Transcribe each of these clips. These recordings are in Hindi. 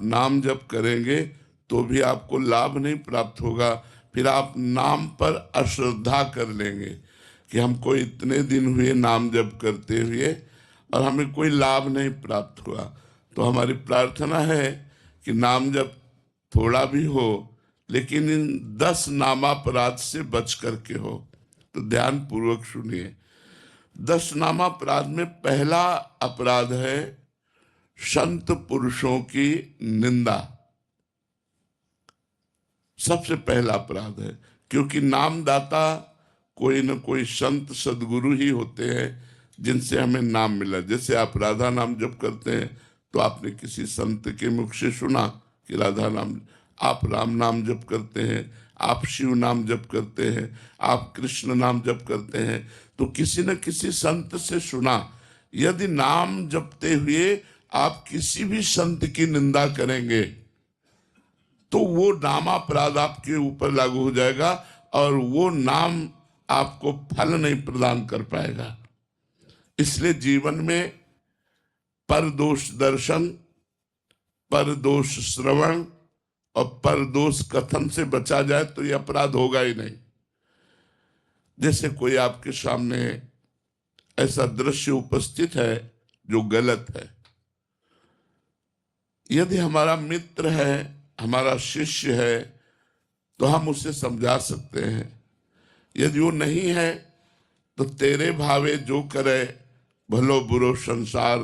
नाम जप करेंगे तो भी आपको लाभ नहीं प्राप्त होगा। फिर आप नाम पर अश्रद्धा कर लेंगे कि हमको इतने दिन हुए नाम जप करते हुए और हमें कोई लाभ नहीं प्राप्त हुआ। तो हमारी प्रार्थना है कि नाम जप थोड़ा भी हो, लेकिन इन 10 नामापराध से बच करके हो। तो ध्यान पूर्वक सुनिए। 10 नामापराध में पहला अपराध है संत पुरुषों की निंदा। सबसे पहला अपराध है, क्योंकि नामदाता कोई न कोई संत सदगुरु ही होते हैं जिनसे हमें नाम मिला। जैसे आप राधा नाम जप करते हैं तो आपने किसी संत के मुख से सुना कि राधा नाम, आप राम नाम जप करते हैं, आप शिव नाम जप करते हैं, आप कृष्ण नाम जप करते हैं, तो किसी न किसी संत से सुना। यदि नाम जपते हुए आप किसी भी संत की निंदा करेंगे तो वो नामापराध आपके ऊपर लागू हो जाएगा और वो नाम आपको फल नहीं प्रदान कर पाएगा। इसलिए जीवन में परदोष दर्शन, परदोष श्रवण और परदोष कथन से बचा जाए तो ये अपराध होगा ही नहीं। जैसे कोई आपके सामने ऐसा दृश्य उपस्थित है जो गलत है, यदि हमारा मित्र है, हमारा शिष्य है, तो हम उसे समझा सकते हैं। यदि वो नहीं है तो तेरे भावे जो करे भलो बुरो संसार,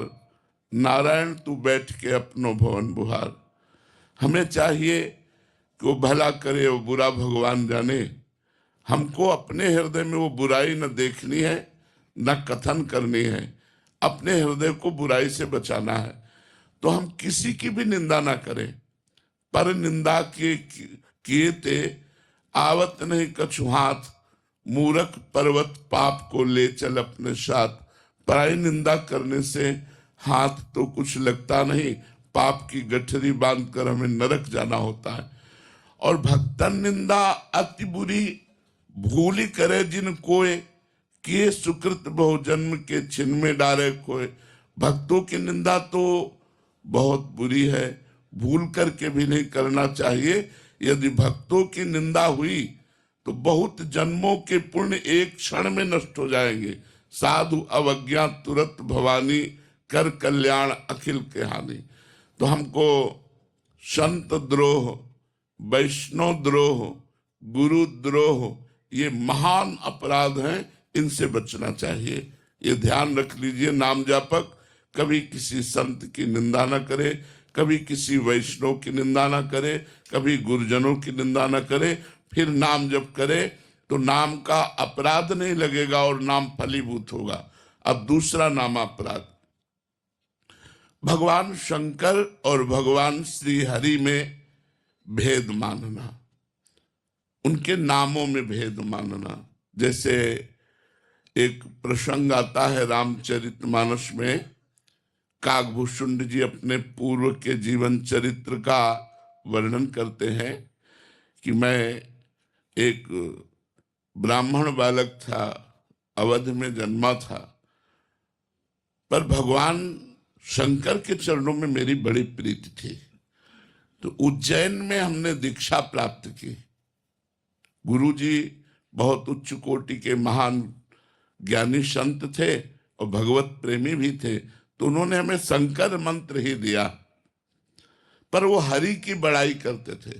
नारायण तू बैठ के अपनो भवन बुहार। हमें चाहिए कि वो भला करे, वो बुरा भगवान जाने। हमको अपने हृदय में वो बुराई न देखनी है, न कथन करनी है। अपने हृदय को बुराई से बचाना है। तो हम किसी की भी निंदा ना करें। पर निंदा किए ते आवत नहीं कछु हाथ, मूरख पर्वत पाप को ले चल अपने साथ। पराई निंदा करने से हाथ तो कुछ लगता नहीं, पाप की गठरी बांधकर हमें नरक जाना होता है। और भक्तन निंदा अति बुरी, भूली करे जिन कोय, किए सुकृत बहु जन्म के छिन में डारे कोय। भक्तों की निंदा तो बहुत बुरी है, भूल करके भी नहीं करना चाहिए। यदि भक्तों की निंदा हुई तो बहुत जन्मों के पुण्य एक क्षण में नष्ट हो जाएंगे। साधु अवज्ञा तुरंत भवानी, कर कल्याण अखिल के हानि। तो हमको संत द्रोह, वैष्णव द्रोह, गुरु द्रोह, ये महान अपराध हैं, इनसे बचना चाहिए। ये ध्यान रख लीजिए। नाम जापक कभी किसी संत की निंदा न करे, कभी किसी वैष्णव की निंदा न करे, कभी गुरुजनों की निंदा न करे। फिर नाम जप करे तो नाम का अपराध नहीं लगेगा और नाम फलीभूत होगा। अब दूसरा नाम अपराध, भगवान शंकर और भगवान श्री हरि में भेद मानना, उनके नामों में भेद मानना। जैसे एक प्रसंग आता है रामचरितमानस में, काकभूषुंड जी अपने पूर्व के जीवन चरित्र का वर्णन करते हैं कि मैं एक ब्राह्मण बालक था, अवध में जन्मा था, पर भगवान शंकर के चरणों में मेरी बड़ी प्रीति थी। तो उज्जैन में हमने दीक्षा प्राप्त की। गुरुजी बहुत उच्च कोटि के महान ज्ञानी संत थे और भगवत प्रेमी भी थे, तो उन्होंने हमें शंकर मंत्र ही दिया, पर वो हरि की बड़ाई करते थे।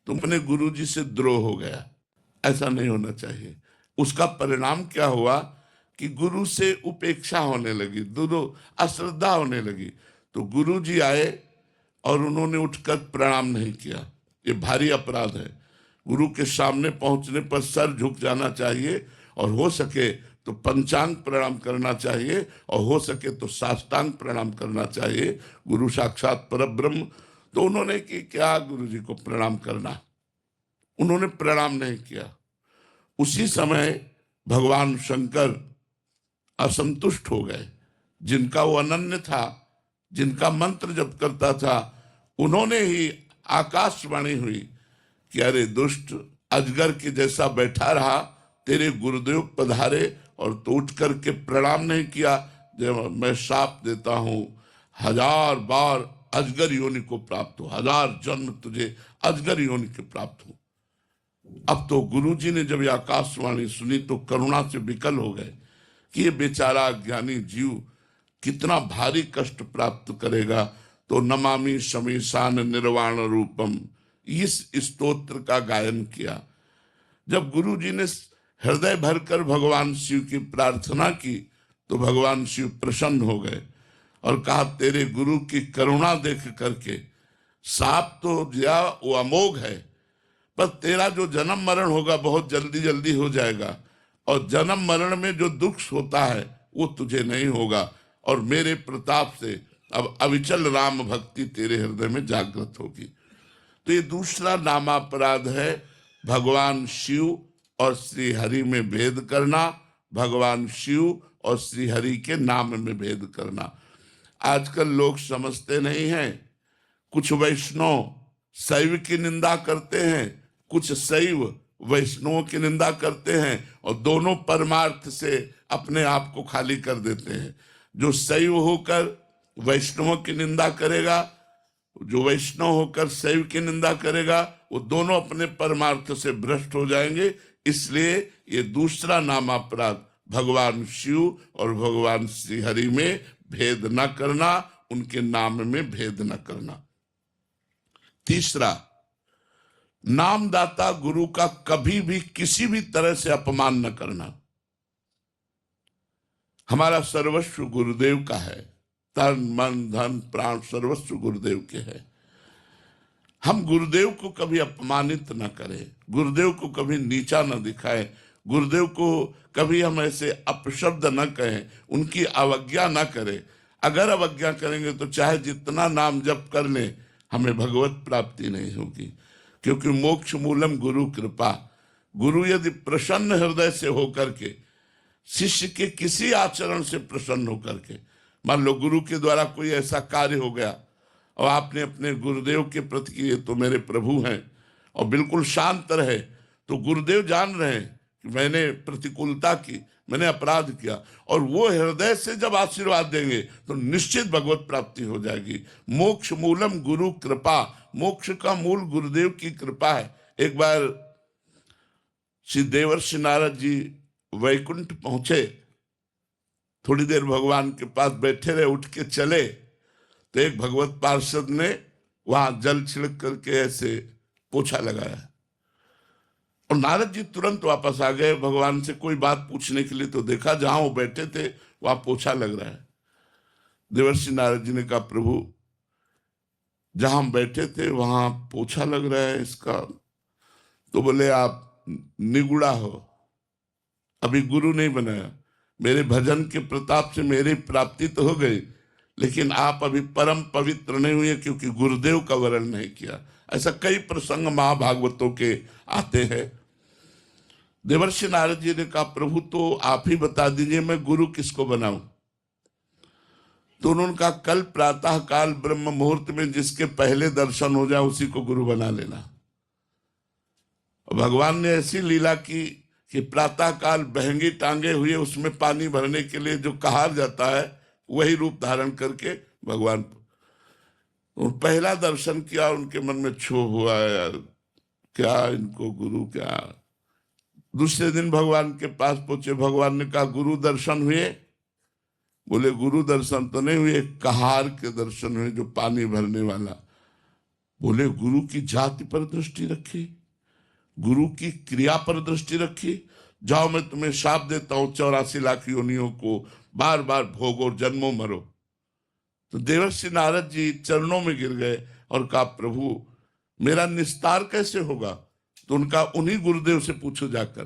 तुमने गुरुजी से द्रोह हो गया, ऐसा नहीं होना चाहिए। उसका परिणाम क्या हुआ कि गुरु से उपेक्षा होने लगी, अश्रद्धा होने लगी। तो गुरुजी आए और उन्होंने उठकर प्रणाम नहीं किया। ये भारी अपराध है। गुरु के सामने पहुंचने पर सर झुक जाना चाहिए और हो सके तो पंचांग प्रणाम करना चाहिए और हो सके तो साष्टांग प्रणाम करना चाहिए। गुरु साक्षात परब्रह्म। तो उन्होंने कि क्या गुरु जी को प्रणाम करना, उन्होंने प्रणाम नहीं किया। उसी समय भगवान शंकर असंतुष्ट हो गए। जिनका वो अनन्य था, जिनका मंत्र जप करता था, उन्होंने ही आकाशवाणी हुई कि अरे दुष्ट, अजगर के जैसा बैठा रहा, तेरे गुरुदेव पधारे और तो उठ करके प्रणाम नहीं किया। जब मैं शाप देता हूं, 1000 बार अजगर योनि को प्राप्त हो, 1000 जन्म तुझे अजगर योनि के प्राप्त हो। अब तो गुरुजी ने जब ये आकाशवाणी सुनी तो करुणा से विकल हो गए कि ये बेचारा ज्ञानी जीव कितना भारी कष्ट प्राप्त करेगा। तो नमामि शमीशान निर्वाण रूपम, इस स्तोत्र का गायन किया। जब गुरुजी ने हृदय भरकर भगवान शिव की प्रार्थना की तो भगवान शिव प्रसन्न हो गए और कहा, तेरे गुरु की करुणा देख करके साप तो दिया वो अमोघ है, पर तेरा जो जन्म मरण होगा बहुत जल्दी जल्दी हो जाएगा, और जन्म मरण में जो दुख होता है वो तुझे नहीं होगा, और मेरे प्रताप से अब अविचल राम भक्ति तेरे हृदय में जागृत होगी। तो ये दूसरा नामापराध है, भगवान शिव और श्री हरि में भेद करना, भगवान शिव और श्री हरि के नाम में भेद करना। आजकल लोग समझते नहीं हैं। कुछ वैष्णव शैव की निंदा करते हैं, कुछ शैव वैष्णवों की निंदा करते हैं, और दोनों परमार्थ से अपने आप को खाली कर देते हैं। जो शैव होकर वैष्णवों की निंदा करेगा, जो वैष्णव होकर शैव की निंदा करेगा, वो दोनों अपने परमार्थ से भ्रष्ट हो जाएंगे। इसलिए ये दूसरा नामापराध, भगवान शिव और भगवान श्री हरि में भेद न करना, उनके नाम में भेद न करना। तीसरा, नामदाता गुरु का कभी भी किसी भी तरह से अपमान न करना। हमारा सर्वस्व गुरुदेव का है, तन मन धन प्राण सर्वस्व गुरुदेव के है। हम गुरुदेव को कभी अपमानित न करें, गुरुदेव को कभी नीचा न दिखाएं, गुरुदेव को कभी हम ऐसे अपशब्द न कहें, उनकी अवज्ञा न करें। अगर अवज्ञा करेंगे तो चाहे जितना नाम जप कर लें, हमें भगवत प्राप्ति नहीं होगी, क्योंकि मोक्ष मूलम गुरु कृपा। गुरु यदि प्रसन्न हृदय से होकर के, शिष्य के किसी आचरण से प्रसन्न होकर के, मान लो गुरु के द्वारा कोई ऐसा कार्य हो गया और आपने अपने गुरुदेव के प्रति कि ये तो मेरे प्रभु हैं, और बिल्कुल शांत रहे, तो गुरुदेव जान रहे हैं कि मैंने प्रतिकूलता की, मैंने अपराध किया, और वो हृदय से जब आशीर्वाद देंगे तो निश्चित भगवत प्राप्ति हो जाएगी। मोक्ष मूलम गुरु कृपा, मोक्ष का मूल गुरुदेव की कृपा है। एक बार श्री देवर्षि नारद जी वैकुंठ पहुंचे, थोड़ी देर भगवान के पास बैठे रहे, उठ के चले तो एक भगवत पार्षद ने वहां जल छिड़क करके ऐसे पोछा लगाया, और नारद जी तुरंत वापस आ गए भगवान से कोई बात पूछने के लिए। तो देखा जहां वो बैठे थे वहां पोछा लग रहा है। देवर्षि नारद जी ने कहा, प्रभु जहां हम बैठे थे वहां पोछा लग रहा है इसका। तो बोले, आप निगुड़ा हो, अभी गुरु नहीं बनाया, मेरे भजन के प्रताप से मेरी प्राप्ति तो हो गई, लेकिन आप अभी परम पवित्र नहीं हुए क्योंकि गुरुदेव का वरण नहीं किया। ऐसा कई प्रसंग महाभागवतों के आते हैं। देवर्षि नारद जी ने कहा, प्रभु तो आप ही बता दीजिए मैं गुरु किसको बनाऊं। तो उन्होंने कहा, कल प्रातः काल ब्रह्म मुहूर्त में जिसके पहले दर्शन हो जाए उसी को गुरु बना लेना। और भगवान ने ऐसी लीला की कि प्रातः काल बहंगी टांगे हुए उसमें पानी भरने के लिए जो कहार जाता है वही रूप धारण करके भगवान पहला दर्शन किया। उनके मन में क्षोभ हुआ, यार क्या इनको गुरु क्या। दूसरे दिन भगवान के पास पहुंचे, भगवान ने कहा, गुरु दर्शन हुए? बोले, गुरु दर्शन तो नहीं हुए, कहार के दर्शन हुए जो पानी भरने वाला। बोले, गुरु की जाति पर दृष्टि रखी, गुरु की क्रिया पर दृष्टि रखी। जाओ मैं तुम्हें शाप देता हूं, 84 लाख योनियों को बार बार भोगो, जन्मों मरो। तो देवर्षि नारद जी चरणों में गिर गए और कहा, प्रभु मेरा निस्तार कैसे होगा? तो उनका उन्हीं गुरुदेव से पूछो जाकर।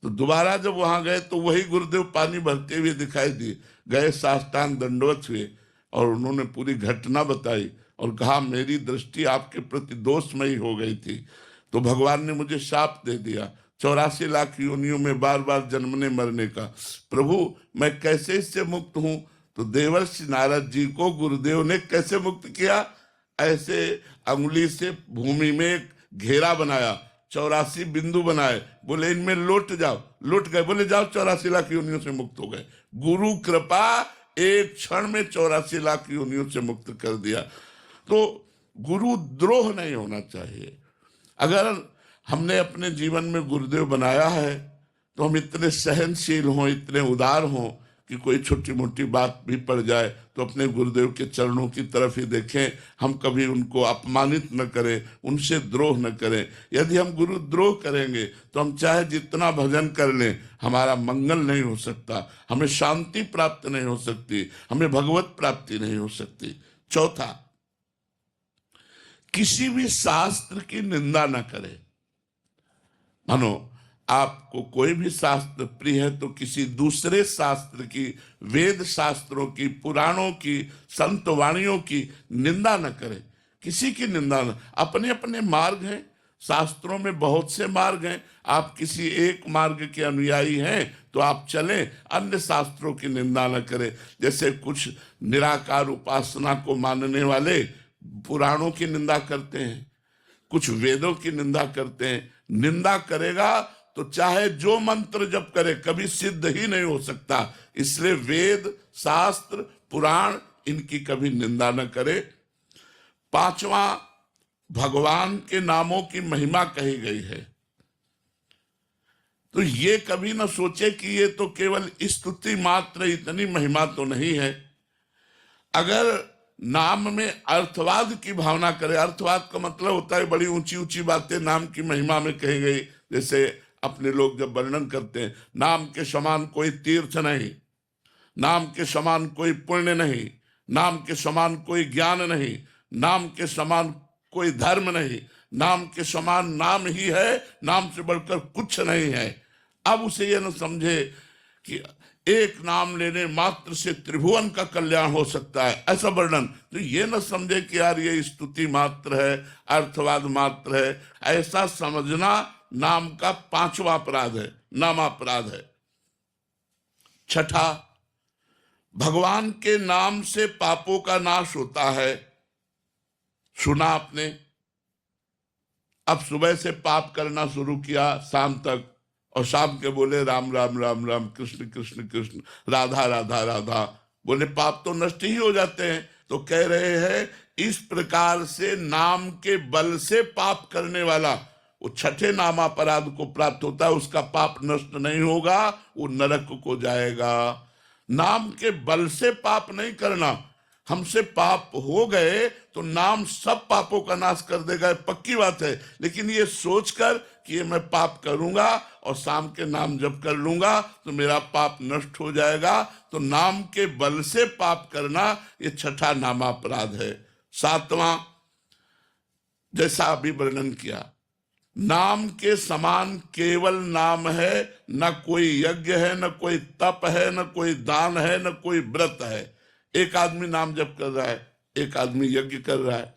तो दोबारा जब वहां गए तो वही गुरुदेव पानी भरते हुए दिखाई दिए, गए साष्टांग दंडवत हुए और उन्होंने पूरी घटना बताई और कहा, मेरी दृष्टि आपके प्रति दोषमयी हो गई थी, तो भगवान ने मुझे शाप दे दिया 84 लाख योनियों में बार बार जन्मने मरने का। प्रभु मैं कैसे इससे मुक्त हूं? तो देवर्षि नारद जी को गुरुदेव ने कैसे मुक्त किया? ऐसे अंगुली से भूमि में घेरा बनाया, 84 बिंदु बनाए, बोले इनमें लौट जाओ, लौट गए, बोले जाओ 84 लाख योनियों से मुक्त हो गए। गुरु कृपा एक क्षण में 84 लाख योनियों से मुक्त कर दिया। तो गुरुद्रोह नहीं होना चाहिए। अगर हमने अपने जीवन में गुरुदेव बनाया है तो हम इतने सहनशील हों, इतने उदार हों कि कोई छोटी मोटी बात भी पड़ जाए तो अपने गुरुदेव के चरणों की तरफ ही देखें, हम कभी उनको अपमानित न करें, उनसे द्रोह न करें। यदि हम गुरुद्रोह करेंगे तो हम चाहे जितना भजन कर लें, हमारा मंगल नहीं हो सकता, हमें शांति प्राप्त नहीं हो सकती, हमें भगवत प्राप्ति नहीं हो सकती। चौथा, किसी भी शास्त्र की निंदा न करें। मानो आपको कोई भी शास्त्र प्रिय है तो किसी दूसरे शास्त्र की, वेद शास्त्रों की, पुराणों की, संत वाणियों की निंदा न करें। किसी की निंदा न, अपने अपने मार्ग हैं, शास्त्रों में बहुत से मार्ग हैं। आप किसी एक मार्ग के अनुयायी हैं तो आप चलें, अन्य शास्त्रों की निंदा न करें। जैसे कुछ निराकार उपासना को मानने वाले पुराणों की निंदा करते हैं, कुछ वेदों की निंदा करते हैं। निंदा करेगा तो चाहे जो मंत्र जप करे कभी सिद्ध ही नहीं हो सकता। इसलिए वेद, शास्त्र, पुराण इनकी कभी निंदा न करे। पांचवा, भगवान के नामों की महिमा कही गई है तो ये कभी न सोचे कि ये तो केवल स्तुति मात्र, इतनी महिमा तो नहीं है। अगर नाम में अर्थवाद की भावना करे, अर्थवाद का मतलब होता है बड़ी ऊंची ऊंची बातें नाम की महिमा में कही गई। जैसे अपने लोग जब वर्णन करते हैं, नाम के समान कोई तीर्थ नहीं, नाम के समान कोई पुण्य नहीं, नाम के समान कोई ज्ञान नहीं, नाम के समान कोई धर्म नहीं, नाम के समान नाम ही है, नाम से बढ़कर कुछ नहीं है। अब उसे यह न समझे कि एक नाम लेने मात्र से त्रिभुवन का कल्याण हो सकता है, ऐसा वर्णन। तो ये न समझे कि यार ये स्तुति मात्र है, अर्थवाद मात्र है। ऐसा समझना नाम का पांचवा अपराध है, नामापराध है। छठा, भगवान के नाम से पापों का नाश होता है। सुना आपने, अब सुबह से पाप करना शुरू किया शाम तक, और शाम के बोले राम राम राम राम, कृष्ण कृष्ण कृष्ण, राधा राधा राधा, बोले पाप तो नष्ट ही हो जाते हैं। तो कह रहे हैं इस प्रकार से नाम के बल से पाप करने वाला वो छठे नामापराध को प्राप्त होता है, उसका पाप नष्ट नहीं होगा, वो नरक को जाएगा। नाम के बल से पाप नहीं करना। हमसे पाप हो गए तो नाम सब पापों का नाश कर देगा, पक्की बात है। लेकिन ये सोचकर कि ये मैं पाप करूंगा और शाम के नाम जप कर लूंगा तो मेरा पाप नष्ट हो जाएगा, तो नाम के बल से पाप करना ये छठा नामापराध है। सातवां, जैसा अभी वर्णन किया, नाम के समान केवल नाम है, न कोई यज्ञ है, न कोई तप है, न कोई दान है, न कोई व्रत है। एक आदमी नाम जप कर रहा है, एक आदमी यज्ञ कर रहा है,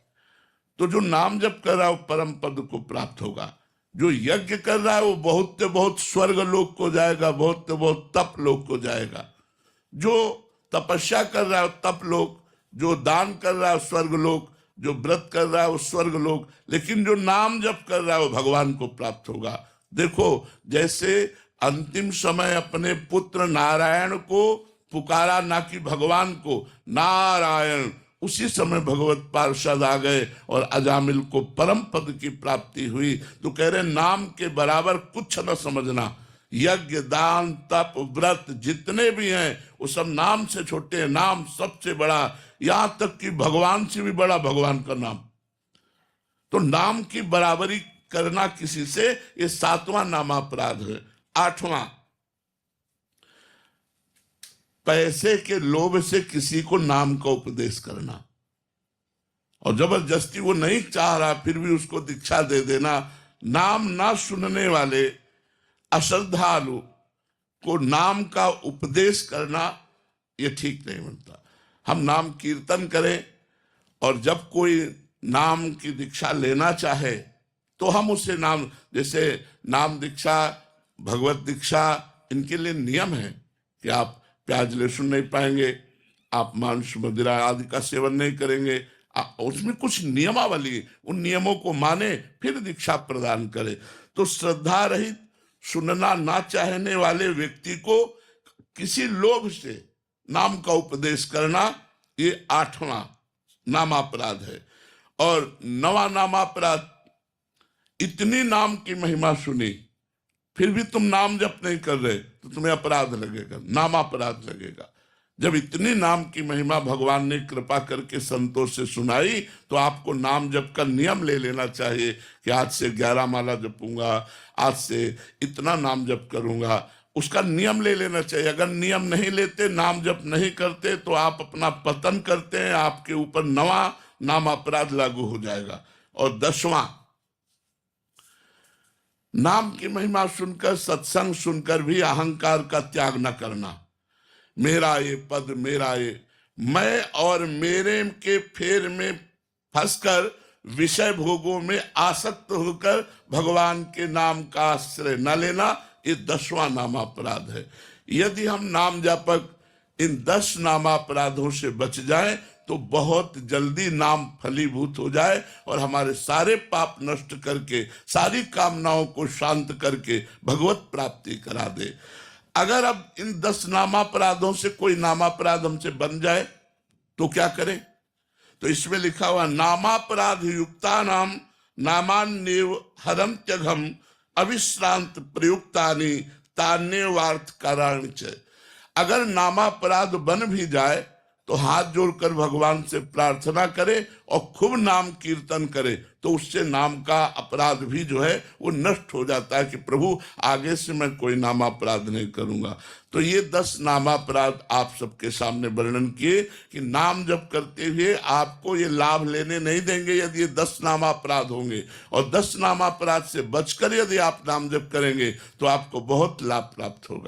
तो जो नाम जप कर रहा है वो परम पद को प्राप्त होगा। जो यज्ञ कर रहा है वो बहुत से बहुत स्वर्ग लोक को जाएगा, बहुत से बहुत तप लोक को जाएगा। जो तपस्या कर रहा है तप लोक, जो दान कर रहा है स्वर्ग लोक, जो व्रत कर रहा है वो स्वर्ग लोक, लेकिन जो नाम जप कर रहा है वो भगवान को प्राप्त होगा। देखो, जैसे अंतिम समय अपने पुत्र नारायण को पुकारा, ना कि भगवान को, नारायण, उसी समय भगवत पार्षद आ गए और अजामिल को परम पद की प्राप्ति हुई। तो कह रहे नाम के बराबर कुछ न समझना। यज्ञ, दान, तप, व्रत जितने भी हैं वो सब नाम से छोटे हैं, नाम सबसे बड़ा, यहां तक कि भगवान से भी बड़ा भगवान का नाम। तो नाम की बराबरी करना किसी से, ये सातवां नामापराध है। आठवां, पैसे के लोभ से किसी को नाम का उपदेश करना, और जबरदस्ती वो नहीं चाह रहा फिर भी उसको दीक्षा दे देना। नाम ना सुनने वाले अश्रद्धालु को नाम का उपदेश करना ये ठीक नहीं बनता। हम नाम कीर्तन करें और जब कोई नाम की दीक्षा लेना चाहे तो हम उसे नाम, जैसे नाम दीक्षा, भगवत दीक्षा, इनके लिए नियम है कि आप प्याज लहसुन नहीं पाएंगे, आप मांस मदिरा आदि का सेवन नहीं करेंगे, उसमें कुछ नियमावली, उन नियमों को माने फिर दीक्षा प्रदान करे। तो श्रद्धा रहित, सुनना ना चाहने वाले व्यक्ति को किसी लोभ से नाम का उपदेश करना ये आठवां नामापराध है। और नवा नामापराध, इतनी नाम की महिमा सुनी, फिर भी तुम नाम जप नहीं कर रहे तो तुम्हें अपराध लगेगा, नामापराध लगेगा। जब इतनी नाम की महिमा भगवान ने कृपा करके संतों से सुनाई, तो आपको नाम जप का नियम ले लेना चाहिए कि आज से 11 माला जपूंगा, आज से इतना नाम जप करूंगा, उसका नियम ले लेना चाहिए। अगर नियम नहीं लेते, नाम जप नहीं करते, तो आप अपना पतन करते हैं, आपके ऊपर नवा नाम अपराध लागू हो जाएगा। और 10वां, नाम की महिमा सुनकर, सत्संग सुनकर भी अहंकार का त्याग न करना। मेरा ये पद, मेरा ये, मैं और मेरे के फेर में फंसकर विषय भोगों में आसक्त होकर भगवान के नाम का आश्रय न लेना, ये 10वां नामापराध है। यदि हम नाम जापक इन 10 नामापराधों से बच जाएं तो बहुत जल्दी नाम फलीभूत हो जाए और हमारे सारे पाप नष्ट करके, सारी कामनाओं को शांत करके भगवत प्राप्ति करा दे। अगर अब इन 10 नामापराधों से कोई नामापराध हमसे बन जाए तो क्या करें? तो इसमें लिखा हुआ, नामापराध युक्ता नाम नामान्येव हरन्त्यघम अविश्रांत प्रयुक्तानि तान्येवार्थ काराणि च। अगर नामापराध बन भी जाए तो हाथ जोड़कर भगवान से प्रार्थना करे और खूब नाम कीर्तन करे, तो उससे नाम का अपराध भी जो है वो नष्ट हो जाता है कि प्रभु आगे से मैं कोई नामापराध नहीं करूंगा। तो ये 10 नामापराध आप सबके सामने वर्णन किए कि नाम जप करते हुए आपको ये लाभ लेने नहीं देंगे यदि ये 10 नामापराध होंगे, और 10 नामापराध से बचकर यदि आप नाम जप करेंगे तो आपको बहुत लाभ प्राप्त होगा।